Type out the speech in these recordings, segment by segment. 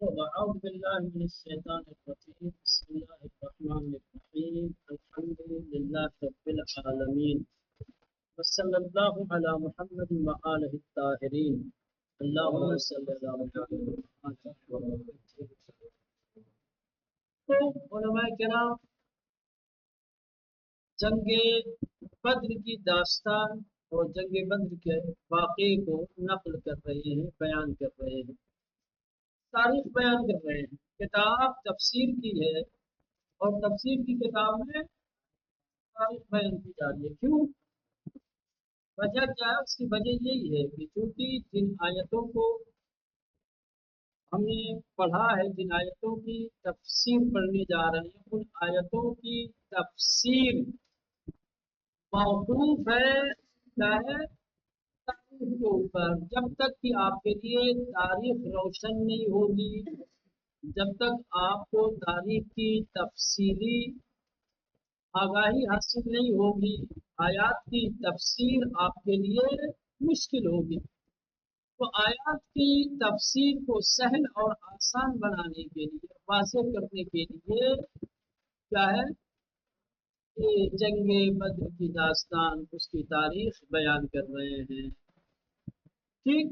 أعوذ بالله من الشيطان الرجيم بسم الله الرحمن الرحيم الحمد لله رب العالمين وصلى الله على محمد وآله الطاهرين اللهم صل على محمد. تو علماء کرام جنگ بدر کی داستان اور جنگ بدر کے واقعے کو نقل کر رہے ہیں، بیان کر رہے ہیں، تاریخ بیان کر رہے ہیں۔ کتاب تفسیر کی ہے اور تفسیر کی کتاب میں تاریخ بیان کی جا رہی ہے۔ کیوں؟ وجہ کیا ہے؟ اس کی وجہ یہی ہے کہ چونکہ جن آیتوں کو ہم نے پڑھا ہے، جن آیتوں کی تفسیر پڑھنے جا رہے ہیں، ان آیتوں کی تفسیر موقوف ہے کیا ہے؟ تاریخ کے اوپر۔ جب تک کہ آپ کے لیے تاریخ روشن نہیں ہوگی، جب تک آپ کو تاریخ کی تفصیلی آگاہی حاصل نہیں ہوگی، آیات کی تفسیر آپ کے لیے مشکل ہوگی۔ تو آیات کی تفسیر کو سہل اور آسان بنانے کے لیے، واضح کرنے کے لیے کیا ہے کہ جنگ بدر کی داستان، اس کی تاریخ بیان کر رہے ہیں۔ ٹھیک،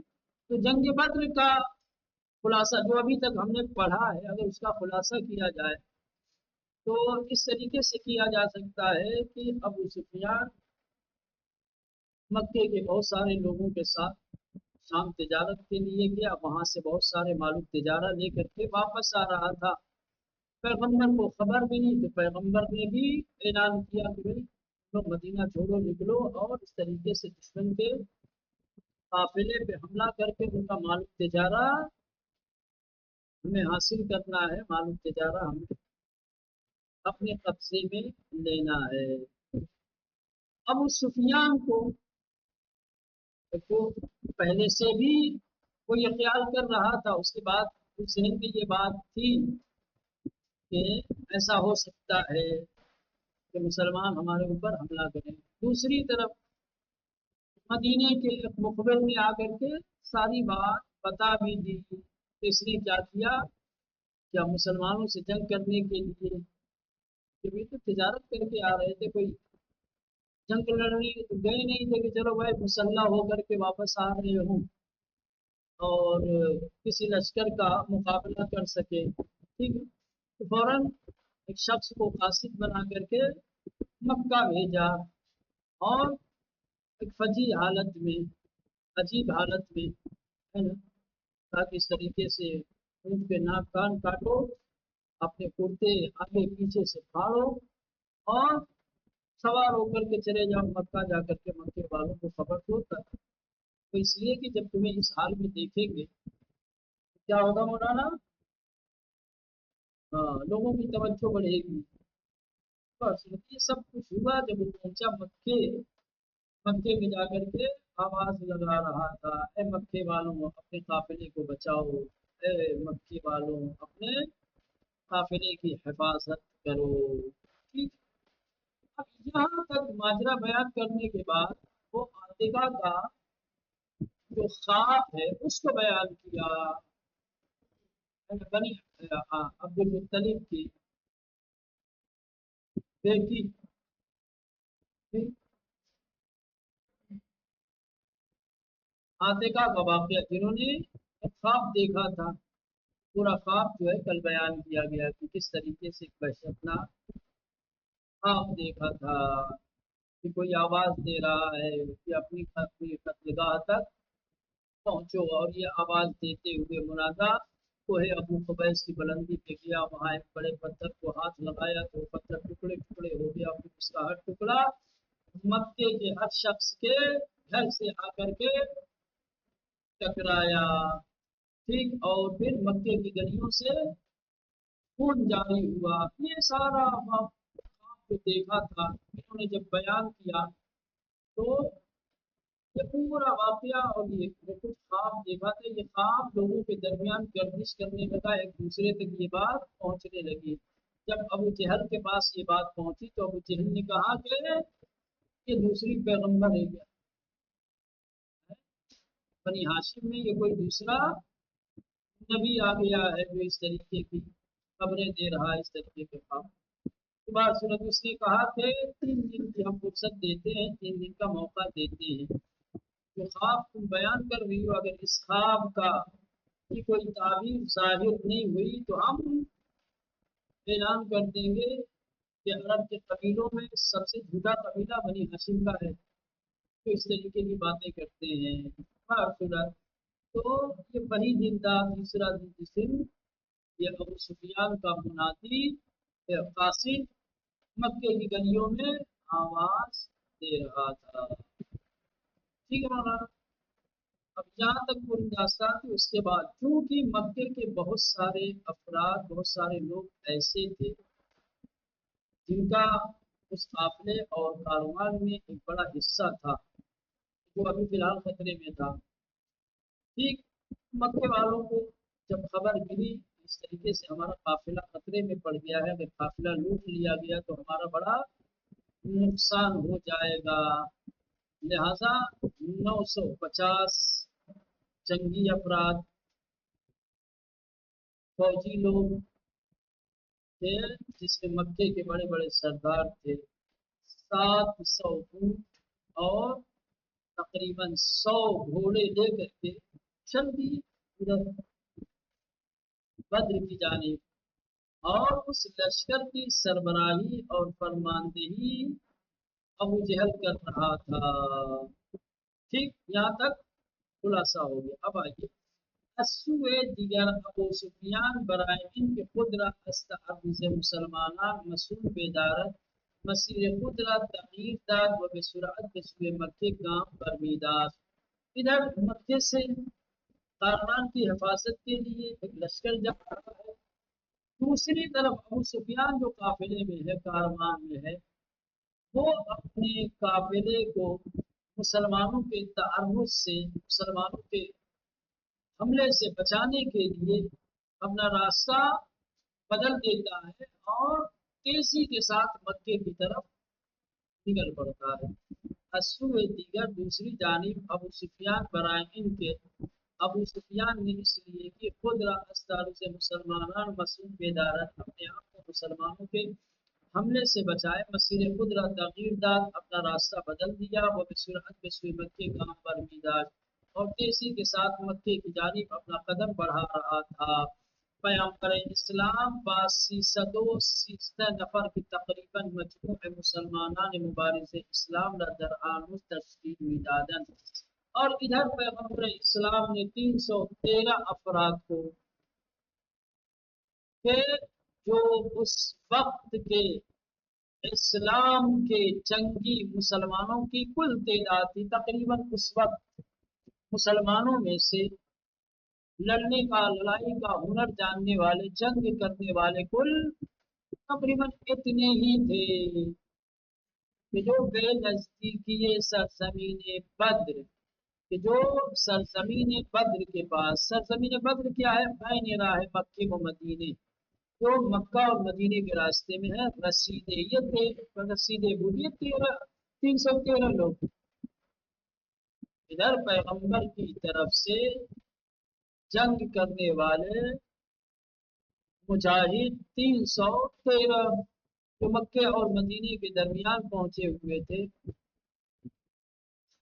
تو جنگ بدر کا خلاصہ جو ابھی تک ہم نے پڑھا ہے، اگر اس کا خلاصہ کیا جائے تو اس طریقے سے کیا جا سکتا ہے کہ ابو سفیان مکے کے بہت سارے لوگوں کے ساتھ شام تجارت کے لیے گیا، وہاں سے بہت سارے معلوم تجارت لے کر کے واپس آ رہا تھا۔ پیغمبر کو خبر بھی نہیں، تو پیغمبر نے بھی اعلان کیا کہ بھائی لوگ مدینہ چھوڑو، نکلو، اور اس طریقے سے دشمن کے قافلے پہ حملہ کر کے ان کا معلوم تجارت ہمیں حاصل کرنا ہے، معلوم تجارت ہمیں اپنے قبضے میں لینا ہے۔ ابو سفیان کو پہلے سے بھی وہ یہ خیال کر رہا تھا، اس کے بعد اس ذہن میں یہ بات تھی کہ ایسا ہو سکتا ہے کہ مسلمان ہمارے اوپر حملہ کریں۔ دوسری طرف مدینے کے ایک مخبر نے آ کر کے ساری بات بتا بھی دی۔ اس نے کیا کیا؟ کیا مسلمانوں سے جنگ کرنے کے لیے، کہ بھی تو تجارت کر کے آ رہے تھے، کوئی جنگ لڑنے تو گئے نہیں تھے کہ چلو بھائی مسلح ہو کر کے واپس آ رہے ہوں اور کسی لشکر کا مقابلہ کر سکے۔ ٹھیک ہے، تو فوراً ایک شخص کو قاصد بنا کر کے مکہ بھیجا، اور ایک فجی حالت میں، عجیب حالت میں، ہے نا، تاکہ اس طریقے سے اونٹ کے ناک کان کاٹو، اپنے کرتے آگے پیچھے سے پھاڑو، اور سوار ہو کر کے چلے جاؤ مکہ، جا کر کے مکے والوں کو خبر دو تک۔ تو اس لیے کہ جب تمہیں اس حال میں دیکھیں گے تو کیا ہوگا مولانا؟ ہاں، لوگوں کی توجہ بڑھے گی۔ بس یہ سب کچھ ہوا جب وہ پہنچا مکے۔ مکے میں جا کر کے آواز لگا رہا تھا، اے مکے والوں اپنے قافلے کو بچاؤ، اے مکے والوں اپنے قافلے کی حفاظت کرو۔ ٹھیک، اب یہاں تک ماجرا بیان کرنے کے بعد وہ عاتقہ کا جو خواب ہے اس کو بیان کیا، بنی عبد المطلب کی بیٹی تھی عاتقہ کا واقعہ، جنہوں نے ایک خواب دیکھا تھا۔ پورا خواب جو ہے کل بیان کیا گیا کہ کس طریقے سے ایک بچہ اپنا خواب دیکھا تھا کہ کوئی آواز دے رہا ہے کہ اپنی قتلگاہ تک پہنچو، اور یہ آواز دیتے ہوئے منادا کوہ ابو قبیس کی بلندی پہ گیا، وہاں ایک بڑے پتھر کو ہاتھ لگایا تو وہ پتھر ٹکڑے ٹکڑے ہو گیا، پھر اس کا ہر ٹکڑا مکے کے ہر شخص کے گھر سے آ کر کے ٹکرایا۔ ٹھیک، اور پھر مکے کی گلیوں سے خون جاری ہوا۔ یہ سارا خواب جو دیکھا تھا انہوں نے جب بیان کیا تو یہ پورا واقعہ، اور یہ جو کچھ خواب دیکھا تھا، یہ خواب لوگوں کے درمیان گردش کرنے لگا، ایک دوسرے تک یہ بات پہنچنے لگی۔ جب ابو جہل کے پاس یہ بات پہنچی تو ابو جہل نے کہا کہ یہ دوسری پیغمبر ہے کیا؟ بنی ہاشم میں یہ کوئی دوسرا نبی آ گیا ہے جو اس طریقے کی خبریں دے رہا ہے، اس طریقے کے خواب کے بعد صورت اس نے کہا کہ 3 دن کی ہم فرصت دیتے ہیں، 3 دن کا موقع دیتے ہیں، جو خواب تم بیان کر رہی ہو اگر اس خواب کا کی کوئی تعبیر ظاہر نہیں ہوئی تو ہم اعلان کر دیں گے کہ عرب کے قبیلوں میں سب سے جھوٹا قبیلہ بنی ہاشم کا ہے، تو اس طریقے کی باتیں کرتے ہیں۔ تو یہ وہی دن تھا، تیسرا دن جس دن یہ ابو سفیان کا منادی قاصد مکے کی گلیوں میں آواز دے رہا تھا۔ ٹھیک ہے مولانا، اب جہاں تک پوری داستان تھی اس کے بعد چونکہ مکے کے بہت سارے افراد، بہت سارے لوگ ایسے تھے جن کا اس قافلے اور کاروبار میں ایک بڑا حصہ تھا جو ابھی فی الحال خطرے میں تھا۔ ٹھیک، مکے والوں کو جب خبر ملی اس طریقے سے ہمارا قافلہ خطرے میں پڑ گیا ہے، اگر قافلہ لوٹ لیا گیا تو ہمارا بڑا نقصان ہو جائے گا، لہذا 950 جنگی افراد، فوجی لوگ تھے جس میں مکے کے بڑے بڑے سردار تھے، 700 اونٹ اور تقریباً 100 گھوڑے لے کر کے چل دی ادھر بدر کی جانب، اور اس لشکر کی سربراہی اور فرماندہی ابو جہل کر رہا تھا۔ ٹھیک، یہاں تک خلاصہ ہو گیا۔ اب آئیے اسوئے دیگر ابو سفیان برائے ان کے قدرہ استعرض مسلمانان مسئول بیدارت مسیر قدرہ تغییر داد و بسرعت بسوئے مکے گام برمیدار۔ ادھر مکے سے کارمان کی حفاظت کے لیے ایک لشکر جا رہا ہے، دوسری طرف ابو سفیان جو قافلے میں ہے، کارمان میں ہے، وہ اپنے قافلے کو مسلمانوں کے تعرض سے، مسلمانوں کے حملے سے بچانے کے لیے اپنا راستہ بدل دیتا ہے اور تیزی کے ساتھ مکے کی طرف نکل پڑتا ہے۔ اسوئے دیگر دوسری جانب ابو سفیان برائے ان کے، ابو سفیان نے اس لیے کہ خود راستار سے مسلمانان مسئول بیدارت اپنے آپ کو مسلمانوں کے حملے سے بچائے، مسیر قدرہ تغییر داد اپنا راستہ بدل دیا، وہ بسرعت بسوئے مکے گام پر میداد اور تیزی کے ساتھ مکے کی جانب اپنا قدم بڑھا رہا تھا۔ پیغمبر اسلام با 313 نفر کی تقریباً مجموع مسلمانان مبارز اسلام را در آنوز تشکیل میدادن، اور ادھر پیغمبر اسلام نے 313 افراد کو کہ جو اس وقت کے اسلام کے جنگی مسلمانوں کی کل تعداد تھی، تقریباً اس وقت مسلمانوں میں سے لڑنے کا، لڑائی کا ہنر جاننے والے، جنگ کرنے والے کل تقریباً اتنے ہی تھے کہ جو بے نزدیکی سرزمین بدر، کہ جو سرزمین بدر کے پاس، سرزمین بدر کیا ہے؟ بین راہ مکے و مدینے، جو مکہ اور مدینے کے راستے میں ہے، رسیدے یہ تھے، رسیدے بولیے 313 لوگ ادھر پیغمبر کی طرف سے جنگ کرنے والے مجاہد 313 جو مکے اور مدینے کے درمیان پہنچے ہوئے تھے۔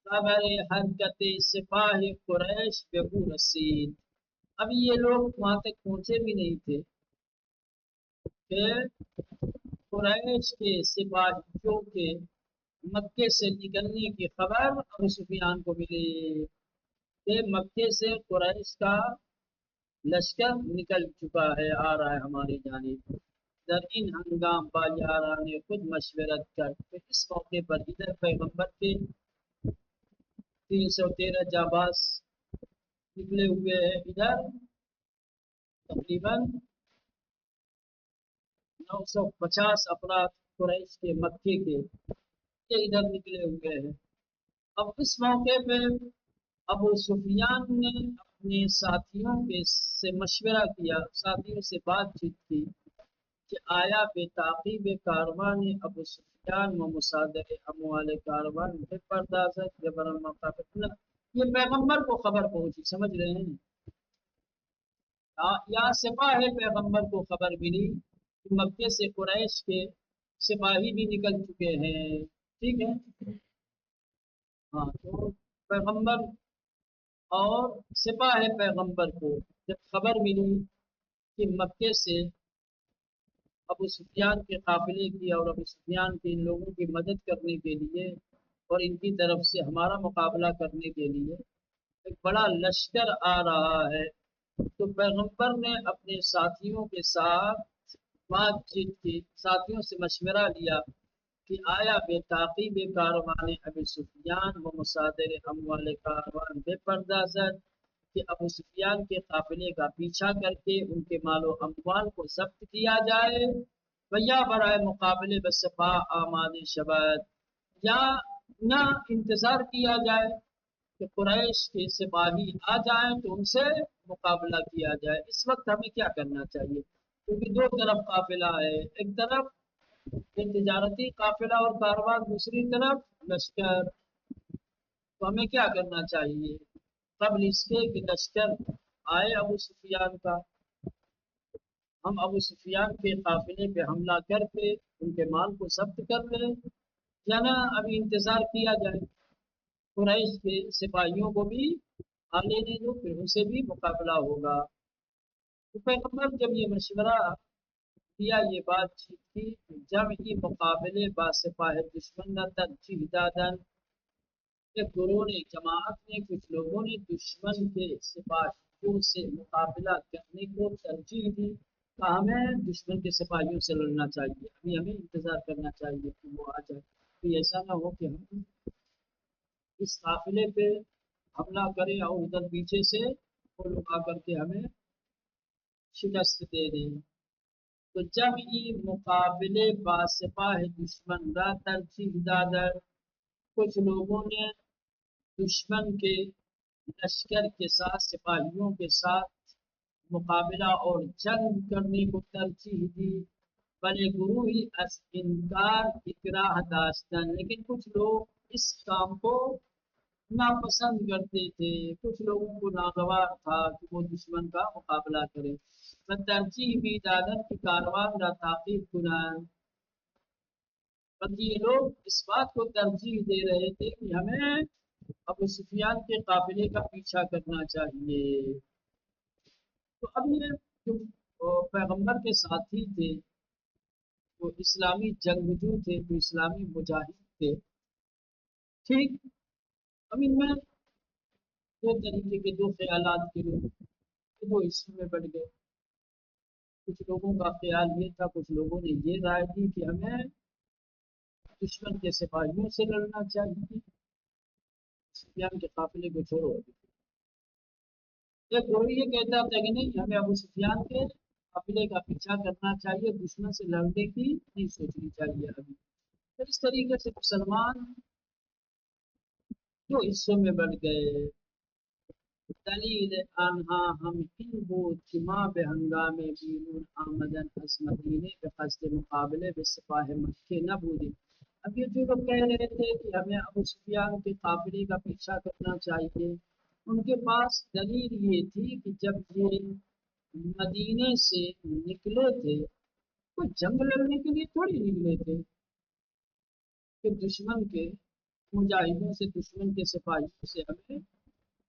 خبر حرکت سپاہ قریش بے رسید، ابھی یہ لوگ وہاں تک پہنچے بھی نہیں تھے کہ قریش کے سپاہیوں کے مکے سے نکلنے کی خبر ابو سفیان کو ملی کہ مکے سے قریش کا لشکر نکل چکا ہے، آ رہا ہے ہماری جانب۔ در ان ہنگام بالیارا نے خود مشورت کر، اس موقع پر ادھر پیغمبر کے 313 جاباز نکلے ہوئے ہیں، ادھر تقریباً 950 افراد قریش کے مکے کے یہ ادھر نکلے ہوئے ہیں۔ اب اس موقع پہ ابو سفیان نے اپنے ساتھیوں سے مشورہ کیا، ساتھیوں سے بات چیت کی کہ آیا بے تعقیب کاروان ابو سفیان و مصادر اموال کاروان بے پردازت جبرن مقابلہ، یہ پیغمبر کو خبر پہنچی، سمجھ رہے ہیں؟ یا سپاہ پیغمبر کو خبر ملی کہ مکے سے قریش کے سپاہی بھی نکل چکے ہیں، ٹھیک ہے۔ ہاں تو پیغمبر اور سپاہ پیغمبر کو جب خبر ملی کہ مکے سے ابو سفیان کے قافلے کی اور ابو سفیان کے ان لوگوں کی مدد کرنے کے لیے اور ان کی طرف سے ہمارا مقابلہ کرنے کے لیے ایک بڑا لشکر آ رہا ہے، تو پیغمبر نے اپنے ساتھیوں کے ساتھ بات چیت کی، ساتھیوں سے مشورہ لیا کہ آیا بے تعقیب کاروان ابو سفیان و مصادر اموال کاروان بے پردہ زد کہ ابو سفیان کے قافلے کا پیچھا کر کے ان کے مال و اموال کو ضبط کیا جائے، ویا برائے مقابلے بسپا آماد شبد، یا نہ انتظار کیا جائے کہ قریش کے سپاہی آ جائیں تو ان سے مقابلہ کیا جائے۔ اس وقت ہمیں کیا کرنا چاہیے؟ کیونکہ دو طرف قافلہ ہے، ایک طرف تجارتی قافلہ اور کاروان، دوسری طرف لشکر، تو ہمیں کیا کرنا چاہیے؟ قبل اس کے کہ لشکر آئے ابو سفیان کا، ہم ابو سفیان کے قافلے پہ حملہ کر کے ان کے مال کو ضبط کر لیں، یا نہ ابھی انتظار کیا جائے، قریش کے سپاہیوں کو بھی آ لینے دو، پھر ان سے بھی مقابلہ ہوگا۔ تو پیغمبر جب یہ مشورہ کیا، یہ بات چیت کی، جب یہ مقابلے با سپاہ دشمن نہ ترجیح دادن، کہ گروہ نے، جماعت نے، کچھ لوگوں نے دشمن کے سپاہیوں سے مقابلہ کرنے کو ترجیح دی، کہ ہمیں دشمن کے سپاہیوں سے لڑنا چاہیے، ابھی ہمیں انتظار کرنا چاہیے کہ وہ آ جائے، تو ایسا نہ ہو کہ ہم اس قافلے پہ حملہ کریں اور ادھر پیچھے سے وہ لوگ آ کر کے ہمیں شکست دے دیں۔ تو جب یہ مقابلے با سپاہ دشمن را ترجیح دادر، کچھ لوگوں نے دشمن کے لشکر کے ساتھ، سپاہیوں کے ساتھ مقابلہ اور جنگ کرنے کو ترجیح دی، بلے گروہ ہی از انکار اکراہ داشتن، لیکن کچھ لوگ اس کام کو ناپسند کرتے تھے، کچھ لوگوں کو ناگوار تھا کہ وہ دشمن کا مقابلہ کرے، ترجیح بھی دادن کی کاروان را تعقیب کنن، بلکہ یہ لوگ اس بات کو ترجیح دے رہے تھے کہ ہمیں ابو سفیان کے قافلے کا پیچھا کرنا چاہیے۔ تو اب یہ جو پیغمبر کے ساتھی تھے وہ اسلامی جنگجو تھے، جو اسلامی مجاہد تھے، ٹھیک، اب ان میں دو طریقے کے، دو خیالات کے لوگ دو حصوں میں بٹ گئے۔ کچھ لوگوں کا خیال یہ تھا، کچھ لوگوں نے یہ رائے دی کہ ہمیں دشمن کے سپاہیوں سے لڑنا چاہیے، سفیان کے قافلے کو چھوڑو۔ ایک گروہ یہ کہتا تھا کہ نہیں، ہمیں ابو سفیان کے قافلے کا پیچھا کرنا چاہیے، دشمن سے لڑنے کی نہیں سوچنی چاہیے ابھی۔ تو اس طریقے سے مسلمان دو حصوں میں بٹ گئے۔ دلیل آنہا ہم ہن بود کہ ماں بے ہنگامے بیرون آمدن از مدینے بے قصد مقابلے بے سپاہ مکے نہ بودی۔ اب یہ جو لوگ کہہ رہے تھے کہ ہمیں ابو سفیان کے قافلے کا پیچھا کرنا چاہیے، ان کے پاس دلیل یہ تھی کہ جب یہ مدینے سے نکلے تھے تو جنگ لڑنے کے لیے تھوڑی نکلے تھے کہ دشمن کے مجاہدوں سے، دشمن کے سپاہیوں سے ہمیں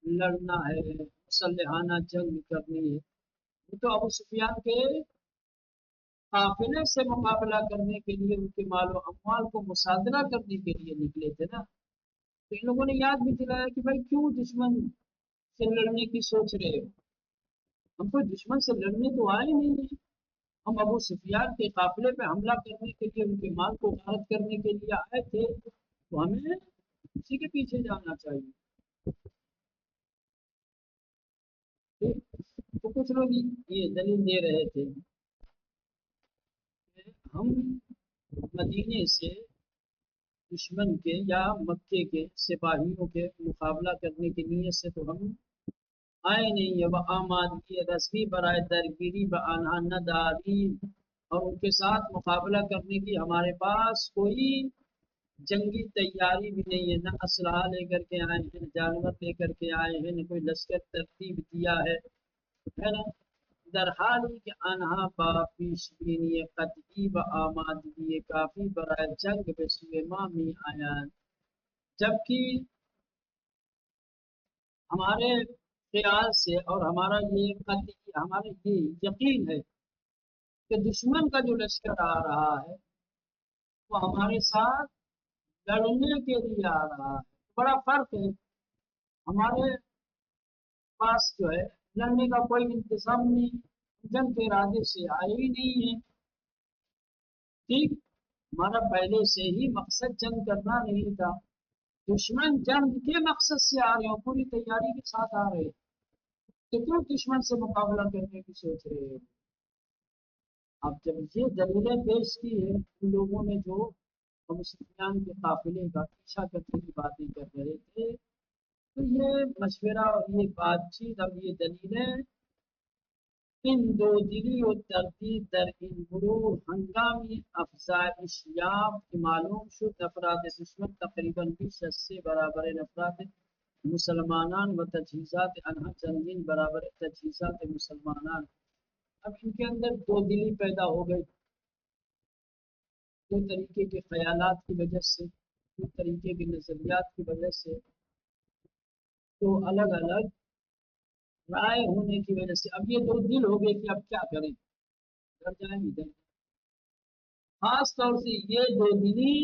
لڑنا ہے، مسلحانہ جنگ کرنی ہے۔ وہ تو ابو سفیان کے قافلے سے مقابلہ کرنے کے لیے، ان کے مال و اموال کو مصادرہ کرنے کے لیے نکلے تھے نا۔ تو ان لوگوں نے یاد بھی دلایا کہ بھائی کیوں دشمن سے لڑنے کی سوچ رہے ہو؟ ہم کوئی دشمن سے لڑنے تو آئے نہیں ہیں، ہم ابو سفیان کے قافلے پہ حملہ کرنے کے لیے، ان کے مال کو غارت کرنے کے لیے آئے تھے، تو ہمیں اسی کے پیچھے جانا چاہیے۔ تو کچھ لوگ یہ دلیل دے رہے تھے کہ ہم مدینے سے دشمن کے یا مکے کے سپاہیوں کے مقابلہ کرنے کی نیت سے تو ہم آئے نہیں ہے، وہ آمادگی رسمی برائے درگیری بآنہا نہ داری، اور ان کے ساتھ مقابلہ کرنے کی ہمارے پاس کوئی جنگی تیاری بھی نہیں ہے، نہ اسلحہ لے کر کے آئے ہیں، نہ جانور لے کر کے آئے ہیں، نہ کوئی لشکر ترتیب دیا ہے نا، در حالی کہ آنها با پیشبینی قطعی و آمادگی کافی برای جنگ به سوی ما می آیند، جبکہ ہمارے خیال سے اور ہمارا یہ یقین ہے کہ دشمن کا جو لشکر آ رہا ہے وہ ہمارے ساتھ لڑنے کے لیے آ رہا ہے۔ بڑا فرق ہے، ہمارے پاس جو ہے لڑنے کا کوئی انتظام نہیں، جنگ کے ارادے سے آئے ہی نہیں ہے۔ ٹھیک، ہمارا پہلے سے ہی مقصد جنگ کرنا نہیں تھا، دشمن جنگ کے مقصد سے آ رہے ہیں، پوری تیاری کے ساتھ آ رہے ہیں، تو کیوں دشمن سے مقابلہ کرنے کی سوچ رہے ہیں؟ اب جب یہ دلیلیں پیش کی ہے ان لوگوں نے جو ابو سفیان کے قافلے کا پیچھا کرنے کی باتیں کر رہے تھے، تو یہ مشورہ اور یہ بات چیت اب یہ دلیلیں ان دو دلی و ترتیب در ان گروہ ہنگامی افزائش یاب کہ معلوم شد افراد دشمن تقریباً 20 سے برابر افراد مسلمانان و تجہیزات انہا چندین برابر تجہیزات مسلمانان۔ اب ان کے اندر دو دلی پیدا ہو گئی، دو طریقے کے خیالات کی وجہ سے، دو طریقے کے نظریات کی وجہ سے، تو الگ الگ رائے ہونے کی وجہ سے اب یہ دو دل ہو گئے کہ اب کیا کریں، ڈر جائیں ادھر۔ خاص طور سے یہ دو دلی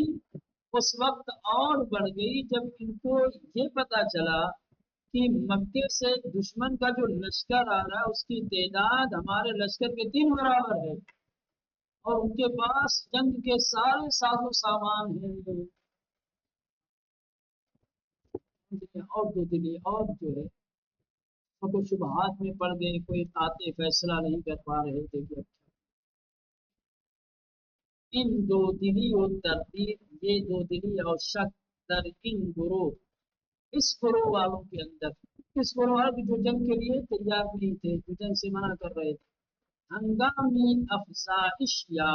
اس وقت اور بڑھ گئی جب ان کو یہ پتا چلا کہ مکے سے دشمن کا جو لشکر آ رہا ہے اس کی تعداد ہمارے لشکر کے 3 برابر ہے، اور ان کے پاس جنگ کے سارے ساز و سامان ہیں، اور دو دلی اور جو ہے کو شبہات میں پڑ گئے، کوئی قاطع فیصلہ نہیں کر پا رہے تھے کہ ان دو دلی و ترتیب، یہ دو دلی اور شک در ان گروہ، اس گروہ والوں کے اندر، اس گروہ جو جنگ کے لیے تیار نہیں تھے، جو جنگ سے منع کر رہے تھے، ہنگامی افزائش یا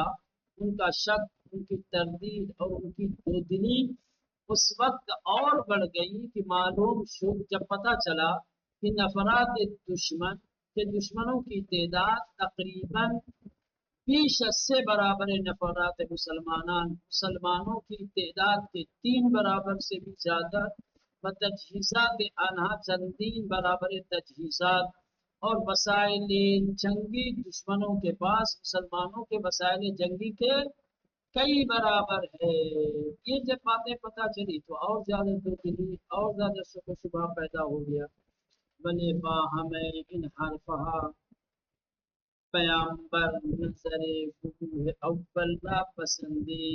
ان کا شک، ان کی تردید اور ان کی دو دلی اس وقت اور بڑھ گئی کہ معلوم شد جب پتہ چلا کہ نفرات دشمن کے دشمنوں کی تعداد تقریباً 20 سے برابر نفرات مسلمانوں کی تعداد کے 3 برابر سے بھی زیادہ، و تجہیزات انہا چندین برابر تجہیزات اور وسائل جنگی دشمنوں کے پاس مسلمانوں کے وسائل جنگی کے کئی برابر ہے۔ یہ جب باتیں پتہ چلی تو اور زیادہ دو دلی اور زیادہ شک و شبہ پیدا ہو گیا۔ بلے با ہمیں ان حرفہا پیامبر نظر وجوہ اول را پسندی،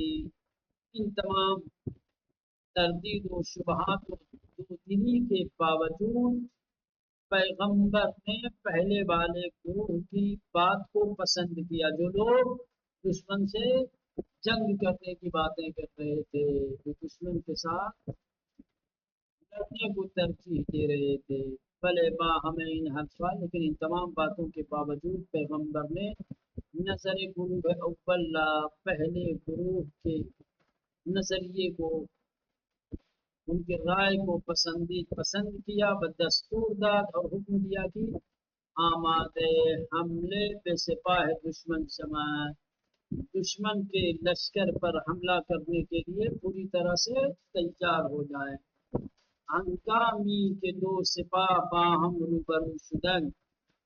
ان تمام تردید و شبہات و دو دلی کے باوجود پیغمبر نے پہلے والے گروہ کی بات کو پسند کیا، جو لوگ دشمن سے جنگ کرنے کی باتیں کر رہے تھے، جو دشمن کے ساتھ لڑنے کو ترجیح دے رہے تھے۔ بھلے با ہمیں ان حرفا، لیکن ان تمام باتوں کے باوجود پیغمبر نے نظر گروہ اول پہلے گروہ کے نظریے کو، ان کے رائے کو پسند کیا، بدستور داد اور حکم دیا کہ آمادے حملے بے سپاہ دشمن سمائے، دشمن کے لشکر پر حملہ کرنے کے لیے پوری طرح سے تیار ہو جائے۔ ہنگامی کے دو سپاہ باہم روبرو شدن،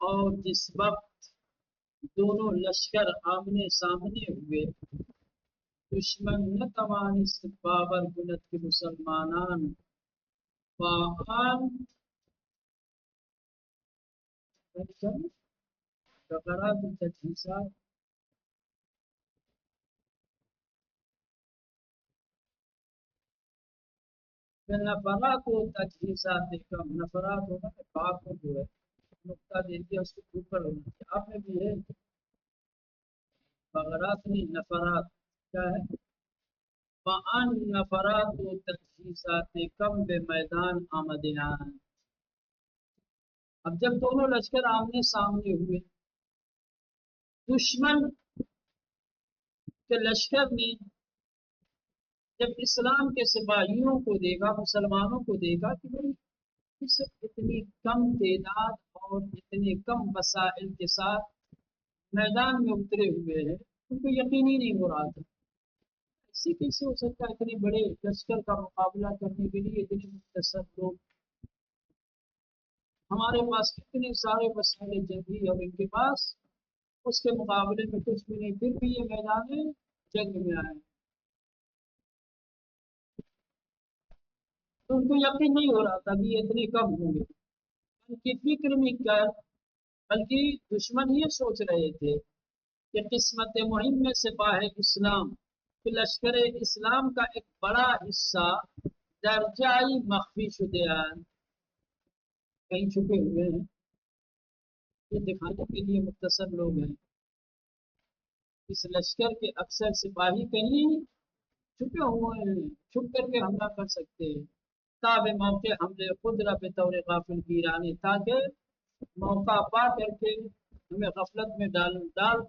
اور جس وقت دونوں لشکر آمنے سامنے ہوئے، دشمن نہ توانست باور کند کے مسلمانان باہم فقرات تجہیزات نفرات و تجہیزات کم، نفرات ہونا کہ باپ کو جو ہے نقطہ دے دیا اس کے اوپر ہونا چاہیے، آپ میں بھی ہے فقرات نہیں، نفرات کیا ہے؟ فان نفرات و تجہیزات کم بے میدان آمدیان، اب جب دونوں لشکر آمنے سامنے ہوئے، دشمن کے لشکر نے جب اسلام کے سپاہیوں کو دیکھا، مسلمانوں کو دیکھا کہ بھئی اس اتنی کم تعداد اور اتنے کم وسائل کے ساتھ میدان میں اترے ہوئے ہیں، ان کو یقین ہی نہیں ہو رہا تھا ایسے کیسے ہو سکتا ہے اتنے بڑے لشکر کا مقابلہ کرنے کے لیے اتنے مختصر لوگ، ہمارے پاس کتنے سارے وسائل جنگی اور ان کے پاس اس کے مقابلے میں کچھ بھی نہیں، پھر بھی یہ میدان جنگ میں آئے تو ان کو یقین نہیں ہو رہا تھا کہ یہ اتنے کم ہوں گے، ان کی فکر میں کیا، بلکہ دشمن یہ سوچ رہے تھے کہ قسمت مہم میں سپاہ اسلام کہ لشکر اسلام کا ایک بڑا حصہ درجائی مخفی شدیان کہیں چھپے ہوئے ہیں، یہ دکھانے کے لیے مختصر لوگ ہیں، اس لشکر کے اکثر سپاہی کہیں چھپے ہوئے ہیں، چھپ کر کے حملہ کر سکتے ہیں تاب موقع حملے خود را بے طور غافل گیرانے، تاکہ موقع پا کر کے ہمیں غفلت میں ڈال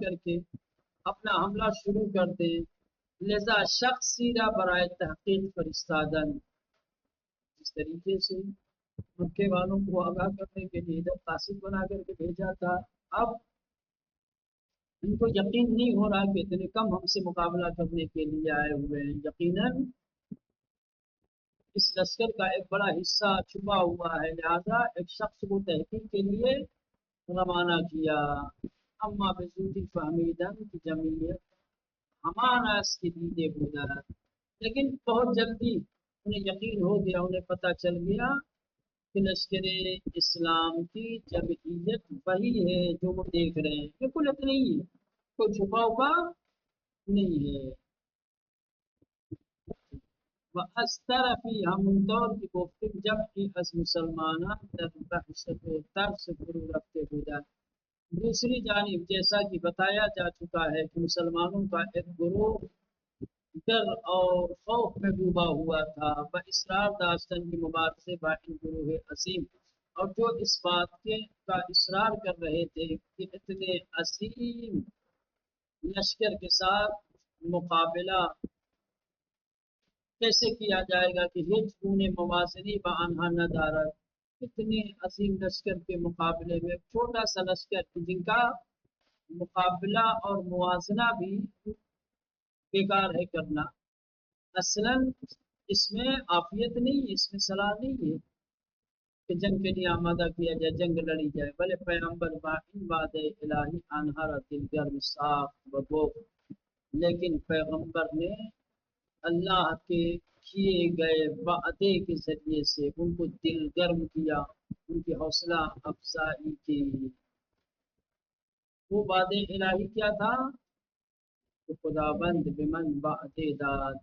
کر کے اپنا حملہ شروع کر دیں، لذا شخصی را برائے تحقیق فرستادن، اس طریقے سے مکے والوں کو آگاہ کرنے کے لیے ادھر قاصد بنا کر کے بھیجا تھا۔ اب ان کو یقین نہیں ہو رہا کہ اتنے کم ہم سے مقابلہ کرنے کے لیے آئے ہوئے ہیں، یقیناً اس لشکر کا ایک بڑا حصہ چھپا ہوا ہے، لہذا ایک شخص کو تحقیق کے لیے روانہ کیا۔ اما بزودی فہمیدن کی جمعیت ہمارا اس کی دیدے گزر، لیکن بہت جلدی انہیں یقین ہو گیا، انہیں پتہ چل گیا کہ لشکر اسلام کی جمعیت وہی ہے جو وہ دیکھ رہے ہیں، بالکل اتنی ہی ہے، کوئی چھپا ہوا نہیں ہے۔ وَأَسْتَرَ فِيهَا منطور کی گفتگ جب کی از مسلمانان در بحثت و ترس فرو رفتے ہوتا، دوسری جانب جیسا کہ بتایا جا چکا ہے کہ مسلمانوں کا ایک گروہ ڈر اور خوف میں ڈوبا ہوا تھا، اصرار داشتن کی مبارزے باقی گروہ عظیم، اور جو اس بات کے کا اصرار کر رہے تھے کہ اتنے عظیم لشکر کے ساتھ مقابلہ کیسے کیا جائے گا کہ ہج کونے موازنی با آنہا نہ دارد، اتنے عظیم لشکر کے مقابلے میں چھوٹا سا لشکر جن کا مقابلہ اور موازنہ بھی بیکار ہے کرنا، اصلاً اس میں عافیت نہیں ہے، اس میں صلاح نہیں ہے کہ جنگ کے لیے آمادہ کیا جائے، جنگ لڑی جائے، بلے پیغمبر با این وعدے الہی آنہا را دل گرم صاف و بوف، لیکن پیغمبر نے اللہ کے کیے گئے وعدے کے ذریعے سے ان کو دل گرم کیا، ان کی حوصلہ افزائی کی۔ وہ وعدے الہی کیا تھا کہ خدا بند بمن وعدے داد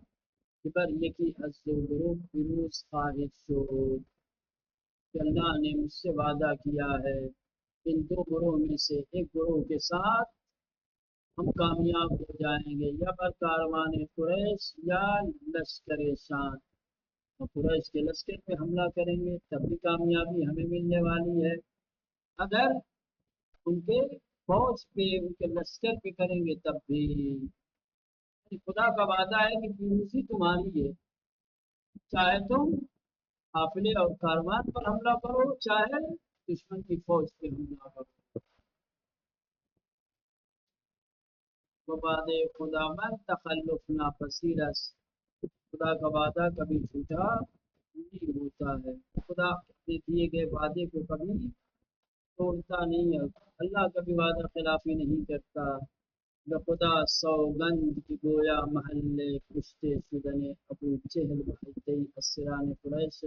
کہ بر یکی از دو گروہ فیروز خواہد شد، کہ اللہ نے مجھ سے وعدہ کیا ہے ان دو گروہ میں سے ایک گروہ کے ساتھ ہم کامیاب ہو جائیں گے، یا بر کاروان قریش یا لشکر شان، اور قریش کے لشکر پہ حملہ کریں گے تب بھی کامیابی ہمیں ملنے والی ہے، اگر ان کے فوج پہ ان کے لشکر پہ کریں گے تب بھی، خدا کا وعدہ ہے کہ پیروزی تمہاری ہے، چاہے تم قافلے اور کاروان پر حملہ کرو، چاہے دشمن کی فوج پہ حملہ کرو، وہ وعدے خدا من تخلف ناپذیر است، خدا کا وعدہ کبھی جھوٹا نہیں ہوتا ہے، خدا اپنے دیے گئے وعدے کو کبھی توڑتا نہیں ہے، اللہ کبھی وعدہ خلافی نہیں کرتا۔ بخدا سوگند کی گویا محلے کشتے شدن ابو جہل بحیدی اسران قریش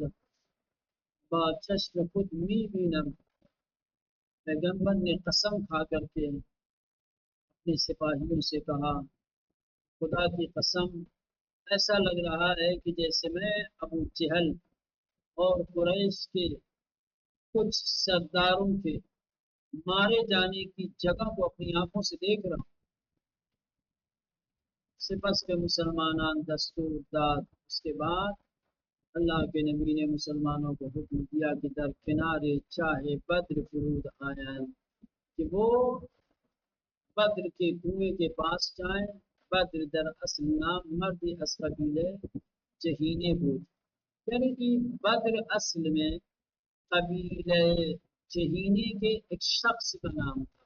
با چشم خود می بینم، پیغمبر نے قسم کھا کر کے اپنے سپاہیوں سے کہا، خدا کی قسم ایسا لگ رہا ہے کہ جیسے میں ابو جہل اور قریش کے کچھ سرداروں کے مارے جانے کی جگہ کو اپنی آنکھوں سے دیکھ رہا ہوں۔ سپس کے مسلمانان دستور داد، اس کے بعد اللہ کے نبی نے مسلمانوں کو حکم دیا کہ در کنارے چاہے بدر فرود آئیں، کہ وہ بدر کے کنویں کے پاس جائیں۔ بدر در اصل نام مرد از قبیلے جہینے بود، یعنی کہ بدر اصل میں قبیلے جہینے کے ایک شخص کا نام تھا،